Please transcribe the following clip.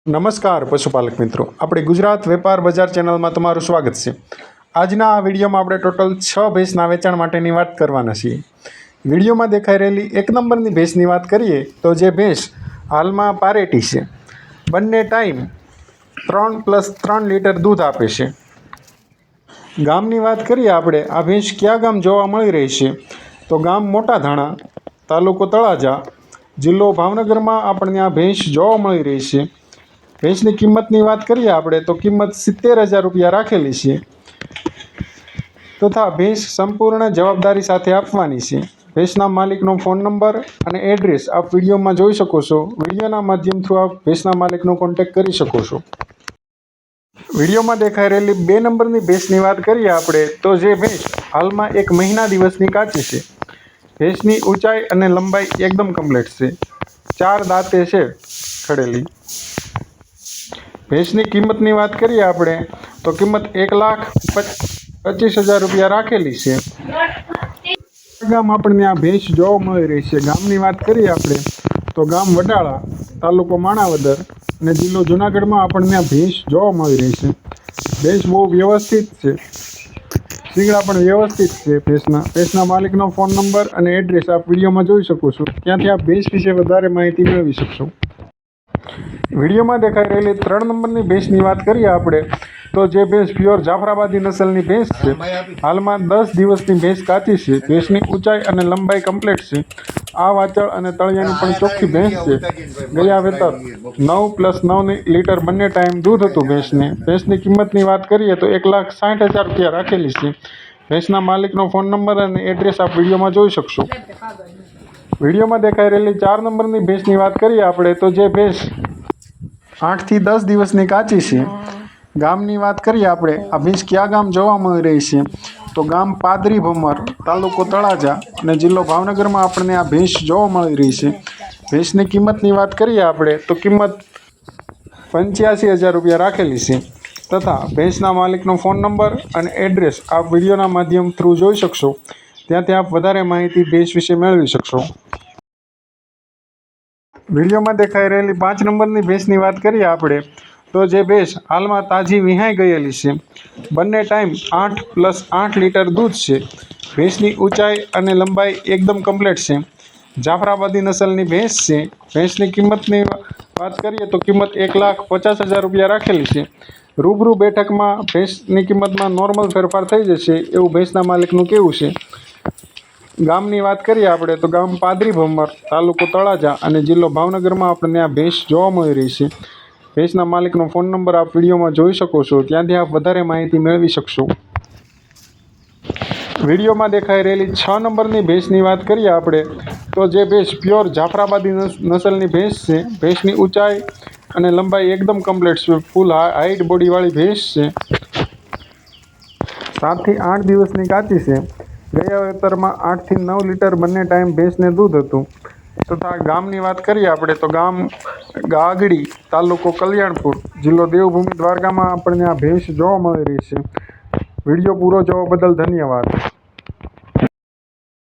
નમસ્કાર પશુપાલક મિત્રો, આપણે ગુજરાત વેપાર બજાર ચેનલમાં તમારું સ્વાગત છે। આજના આ વિડીયોમાં આપણે ટોટલ 6 ભેંસના વેચાણ માટેની વાત કરવાના છીએ। વિડીયોમાં દેખાઈ રહેલી એક નંબરની ભેંસની વાત કરીએ તો જે ભેંસ હાલમાં પારેટી છે, બંને ટાઈમ 3+3 લીટર દૂધ આપે છે। ગામની વાત કરીએ આપણે, આ ભેંસ કયા ગામ જોવા મળી રહી છે તો ગામ મોટા ધાણા, તાલુકો તળાજા, જિલ્લો ભાવનગરમાં આપણને આ ભેંસ જોવા મળી રહી છે। ભેંસની કિંમતની વાત કરીએ આપણે તો કિંમત 70,000 રૂપિયા રાખેલી છે તથા ભેંસ સંપૂર્ણ જવાબદારી સાથે આપવાની છે। ભેંસના માલિકનો ફોન નંબર અને એડ્રેસ આપ વિડીયોમાં જોઈ શકો છો। વિડીયોના માધ્યમ થ્રુ આપ ભેંસના માલિકનો કોન્ટેક્ટ કરી શકો છો। વિડીયોમાં દેખાઈ રહેલી 2 નંબરની ભેંસની વાત કરીએ આપણે તો જે ભેંસ હાલમાં 1 મહિના દિવસની કાચી છે। ભેંસની ઊંચાઈ અને લંબાઈ એકદમ કમ્પ્લીટ છે, 4 દાંતે છે ખડેલી। ભેંસની કિંમતની વાત કરીએ આપણે તો કિંમત 1,25,000 રૂપિયા રાખેલી છે। ગામ આપણને આ ભેંસ જોવા મળી રહી છે। ગામની વાત કરીએ આપણે તો ગામ વડાળા, તાલુકો માણાવદર અને જિલ્લો જૂનાગઢમાં આપણને આ ભેંસ જોવા મળી રહી છે। ભેંસ બહુ વ્યવસ્થિત છે, શીંગડા પણ વ્યવસ્થિત છે। ભેંસના માલિકનો ફોન નંબર અને એડ્રેસ આપ વિડીયોમાં જોઈ શકો છો, ત્યાંથી આપ ભેંસ વિશે વધારે માહિતી મેળવી શકશો। વિડીયોમાં દેખાઈ રહેલી 3 નંબરની ભેંસની વાત કરીએ આપણે તો જે ભેંસ પ્યોર જાફરાબાદી નસલની ભેંસ છે, હાલમાં 10 દિવસની ભેંસ કાચી છે। ભેંસની ઊંચાઈ અને લંબાઈ કમ્પ્લીટ છે। આ વાચળ અને તળિયાની પણ ચોખ્ખી ભેંસ છે। ગયા વેતર 9+9 લીટર બંને ટાઈમ દૂધ હતું ભેંસને। ભેંસની કિંમતની વાત કરીએ તો 1,60,000 રૂપિયા રાખેલી છે। ભેંસના માલિકનો ફોન નંબર અને એડ્રેસ આપ વિડીયોમાં જોઈ શકશો। વિડીયોમાં દેખાઈ રહેલી 4 નંબરની ભેંસની વાત કરીએ આપણે તો જે ભેંસ 8 થી 10 દિવસની કાચી છે। ગામની વાત કરીએ આપણે, આ ભેંસ કયા ગામ જોવા મળી રહી છે તો ગામ પાદરી ભમર, તાલુકો તળાજા અને જિલ્લો ભાવનગરમાં આપણને આ ભેંસ જોવા મળી રહી છે। ભેંસની કિંમતની વાત કરીએ આપણે તો કિંમત 85,000 રૂપિયા રાખેલી છે તથા ભેંસના માલિકનો ફોન નંબર અને એડ્રેસ આપ વિડીયોના માધ્યમ થ્રુ જોઈ શકશો, ત્યાંથી આપ વધારે માહિતી ભેંસ વિશે મેળવી શકશો। વિડીયોમાં દેખાઈ રહેલી 5 નંબરની ભેંસની વાત કરીએ આપણે તો જે ભેંસ હાલમાં તાજી વિહાઈ ગયેલી છે, બંને ટાઈમ 8+8 લીટર દૂધ છે। ભેંસની ઊંચાઈ અને લંબાઈ એકદમ કમ્પ્લીટ છે, જાફરાબાદી નસલની ભેંસ છે। ભેંસની કિંમતની વાત કરીએ તો કિંમત 1,50,000 રૂપિયા રાખેલી છે। રૂબરૂ બેઠકમાં ભેંસની કિંમતમાં નોર્મલ ફેરફાર થઈ જશે એવું ભેંસના માલિકનું કહેવું છે। ગામની વાત કરીએ આપણે તો ગામ પાદરી ભમર, તાલુકો તળાજા અને જિલ્લો ભાવનગરમાં આપણને આ ભેંસ જોવા મળી રહી છે। ભેંસના માલિકનો ફોન નંબર આપ વિડીયોમાં જોઈ શકો છો, ત્યાંથી આપ વધારે માહિતી મેળવી શકશો। વિડીયોમાં દેખાઈ રહેલી 6 નંબરની ભેંસની વાત કરીએ આપણે તો જે ભેંસ પ્યોર જાફરાબાદી નસલની ભેંસ છે। ભેંસની ઊંચાઈ અને લંબાઈ એકદમ કમ્પ્લીટ છે, ફૂલ હાઈટ બોડીવાળી ભેંસ છે। 7 થી 8 દિવસની કાચી છે। ગયા વેતરમાં 8 થી 9 લીટર બંને ટાઈમ ભેંસને દૂધ હતું તથા ગામની વાત કરીએ આપણે તો ગામ ગાગડી, તાલુકો કલ્યાણપુર, જિલ્લો દેવભૂમિ દ્વારકામાં આપણને આ ભેંસ જોવા મળી રહી છે। વિડીયો પૂરો જોવા બદલ ધન્યવાદ।